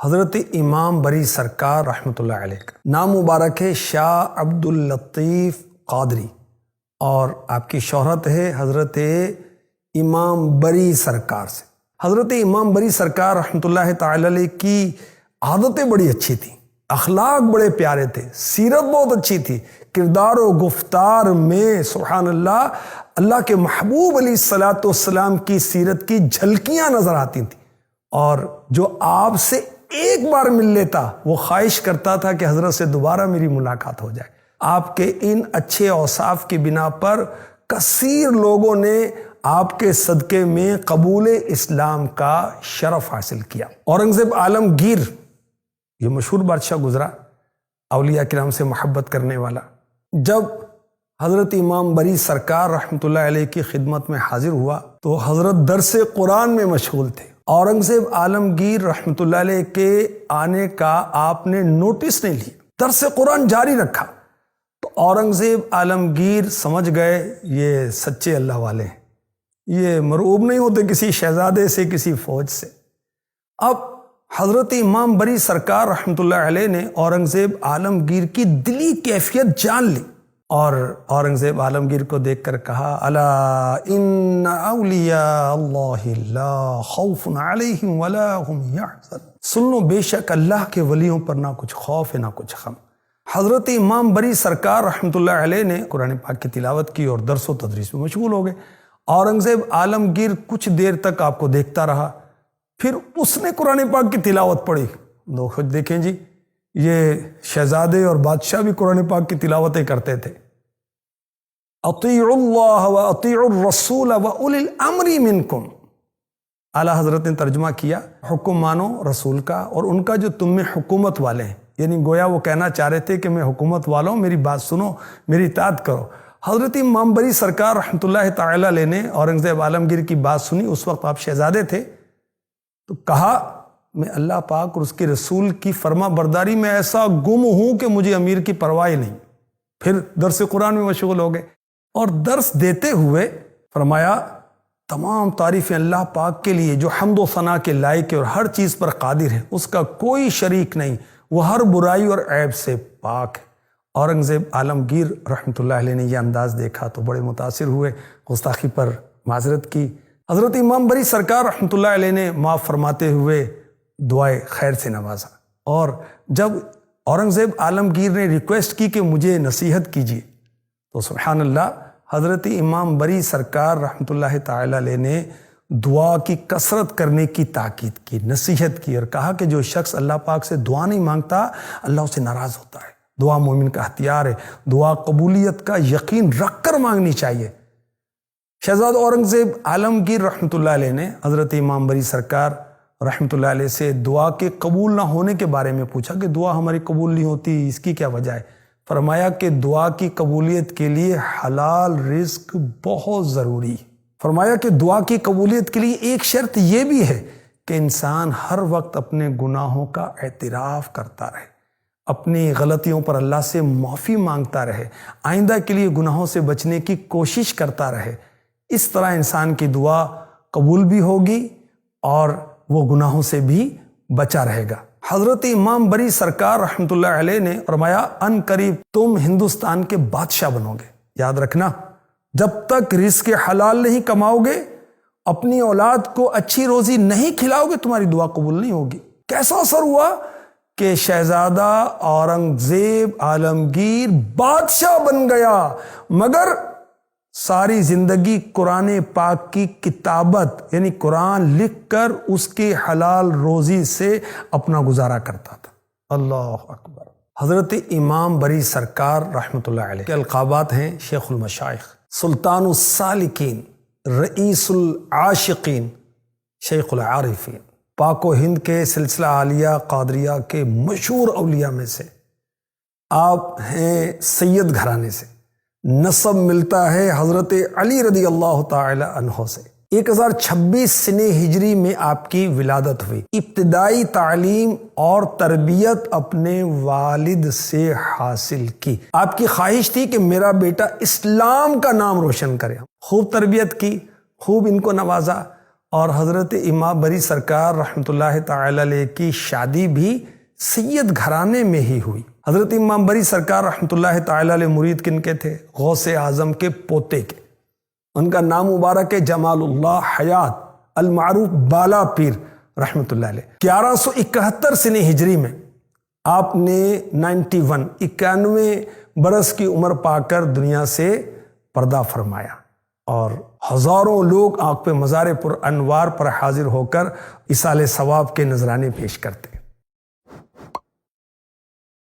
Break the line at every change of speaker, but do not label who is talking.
حضرت امام بری سرکار رحمۃ اللہ علیہ کا نام مبارک ہے شاہ عبد اللطیف قادری، اور آپ کی شہرت ہے حضرت امام بری سرکار سے۔ حضرت امام بری سرکار رحمۃ اللہ تعالی علیہ کی عادتیں بڑی اچھی تھیں، اخلاق بڑے پیارے تھے، سیرت بہت اچھی تھی، کردار و گفتار میں سبحان اللہ اللہ کے محبوب علیہ الصلاۃ والسلام کی سیرت کی جھلکیاں نظر آتی تھیں، اور جو آپ سے ایک بار مل لیتا وہ خواہش کرتا تھا کہ حضرت سے دوبارہ میری ملاقات ہو جائے۔ آپ کے ان اچھے اوصاف کی بنا پر کثیر لوگوں نے آپ کے صدقے میں قبول اسلام کا شرف حاصل کیا۔ اورنگزیب عالمگیر، یہ مشہور بادشاہ گزرا، اولیاء کرام سے محبت کرنے والا، جب حضرت امام بری سرکار رحمۃ اللہ علیہ کی خدمت میں حاضر ہوا تو حضرت درس قرآن میں مشغول تھے۔ اورنگزیب عالمگیر رحمۃ اللہ علیہ کے آنے کا آپ نے نوٹس نہیں لیا، درس قرآن جاری رکھا، تو اورنگزیب عالمگیر سمجھ گئے یہ سچے اللہ والے ہیں، یہ مرعوب نہیں ہوتے کسی شہزادے سے، کسی فوج سے۔ اب حضرت امام بری سرکار رحمۃ اللہ علیہ نے اورنگزیب عالمگیر کی دلی کیفیت جان لی، اور اورنگزیب عالمگیر کو دیکھ کر کہا الا ان اولیاء اللہ لا خوف علیہم ولا هم يحزنون، سن لو بے شک اللہ کے ولیوں پر نہ کچھ خوف ہے نہ کچھ غم۔ حضرت امام بری سرکار رحمۃ اللہ علیہ نے قرآن پاک کی تلاوت کی اور درس و تدریس میں مشغول ہو گئے۔ اورنگزیب عالمگیر کچھ دیر تک آپ کو دیکھتا رہا، پھر اس نے قرآن پاک کی تلاوت پڑھی۔ لوگ خود دیکھیں جی، یہ شہزادے اور بادشاہ بھی قرآن پاک کی تلاوتیں کرتے تھے۔ اطیعوا اللہ و اطیعوا الرسول و اولی الامر منکم، اعلیٰ حضرت نے ترجمہ کیا حکم مانو رسول کا اور ان کا جو تم میں حکومت والے ہیں، یعنی گویا وہ کہنا چاہ رہے تھے کہ میں حکومت والا ہوں، میری بات سنو، میری اطاعت کرو۔ حضرت امام بری سرکار رحمۃ اللہ تعالی علیہ نے اورنگزیب عالمگیر کی بات سنی، اس وقت آپ شہزادے تھے، تو کہا میں اللہ پاک اور اس کے رسول کی فرما برداری میں ایسا گم ہوں کہ مجھے امیر کی پرواہ نہیں۔ پھر درس قرآن میں مشغول ہو گئے، اور درس دیتے ہوئے فرمایا تمام تعریفیں اللہ پاک کے لیے جو حمد و ثنا کے لائق ہے اور ہر چیز پر قادر ہے، اس کا کوئی شریک نہیں، وہ ہر برائی اور عیب سے پاک ہے۔ اورنگزیب عالمگیر رحمۃ اللہ علیہ نے یہ انداز دیکھا تو بڑے متاثر ہوئے، گستاخی پر معذرت کی۔ حضرت امام بری سرکار رحمۃ اللہ علیہ نے معاف فرماتے ہوئے دعائے خیر سے نوازا، اور جب اورنگزیب عالمگیر نے ریکویسٹ کی کہ مجھے نصیحت کیجیے، تو سبحان اللہ حضرت امام بری سرکار رحمۃ اللہ تعالی علیہ نے دعا کی کثرت کرنے کی تاکید کی، نصیحت کی، اور کہا کہ جو شخص اللہ پاک سے دعا نہیں مانگتا اللہ اسے ناراض ہوتا ہے۔ دعا مومن کا ہتھیار ہے، دعا قبولیت کا یقین رکھ کر مانگنی چاہیے۔ شہزادہ اورنگزیب عالمگیر رحمۃ اللہ علیہ نے حضرت امام بری سرکار رحمۃ اللہ علیہ سے دعا کے قبول نہ ہونے کے بارے میں پوچھا کہ دعا ہماری قبول نہیں ہوتی، اس کی کیا وجہ ہے؟ فرمایا کہ دعا کی قبولیت کے لیے حلال رزق بہت ضروری ہے۔ فرمایا کہ دعا کی قبولیت کے لیے ایک شرط یہ بھی ہے کہ انسان ہر وقت اپنے گناہوں کا اعتراف کرتا رہے، اپنی غلطیوں پر اللہ سے معافی مانگتا رہے، آئندہ کے لیے گناہوں سے بچنے کی کوشش کرتا رہے۔ اس طرح انسان کی دعا قبول بھی ہوگی اور وہ گناہوں سے بھی بچا رہے گا۔ حضرت امام بری سرکار رحمۃ اللہ علیہ نے فرمایا ان قریب تم ہندوستان کے بادشاہ بنو گے۔ یاد رکھنا، جب تک رزق حلال نہیں کماؤ گے، اپنی اولاد کو اچھی روزی نہیں کھلاؤ گے، تمہاری دعا قبول نہیں ہوگی۔ کیسا اثر ہوا کہ شہزادہ اورنگزیب عالمگیر بادشاہ بن گیا، مگر ساری زندگی قرآن پاک کی کتابت یعنی قرآن لکھ کر اس کے حلال روزی سے اپنا گزارا کرتا تھا۔ اللہ اکبر۔ حضرت امام بری سرکار رحمۃ اللہ علیہ کے القابات ہیں شیخ المشائخ، سلطان السالکین، رئیس العاشقین، شیخ العارفین، پاک و ہند کے سلسلہ عالیہ قادریہ کے مشہور اولیاء میں سے آپ ہیں، سید گھرانے سے نسب ملتا ہے حضرت علی رضی اللہ تعالی عنہ سے۔ 1026 سنہ ہجری میں آپ کی ولادت ہوئی۔ ابتدائی تعلیم اور تربیت اپنے والد سے حاصل کی۔ آپ کی خواہش تھی کہ میرا بیٹا اسلام کا نام روشن کرے۔ خوب تربیت کی، خوب ان کو نوازا، اور حضرت امام بری سرکار رحمۃ اللہ تعالی علیہ کی شادی بھی سید گھرانے میں ہی ہوئی۔ حضرت امام بری سرکار رحمۃ اللہ تعالی علیہ مرید کن کے تھے؟ غوث اعظم کے پوتے کے۔ ان کا نام مبارک ہے جمال اللہ حیات المعروف بالا پیر رحمۃ اللہ علیہ۔ 1171 سنہ ہجری میں آپ نے 91 برس کی عمر پا کر دنیا سے پردہ فرمایا، اور ہزاروں لوگ آپ پہ مزار پر انوار پر حاضر ہو کر ایصال ثواب کے نذرانے پیش کرتے۔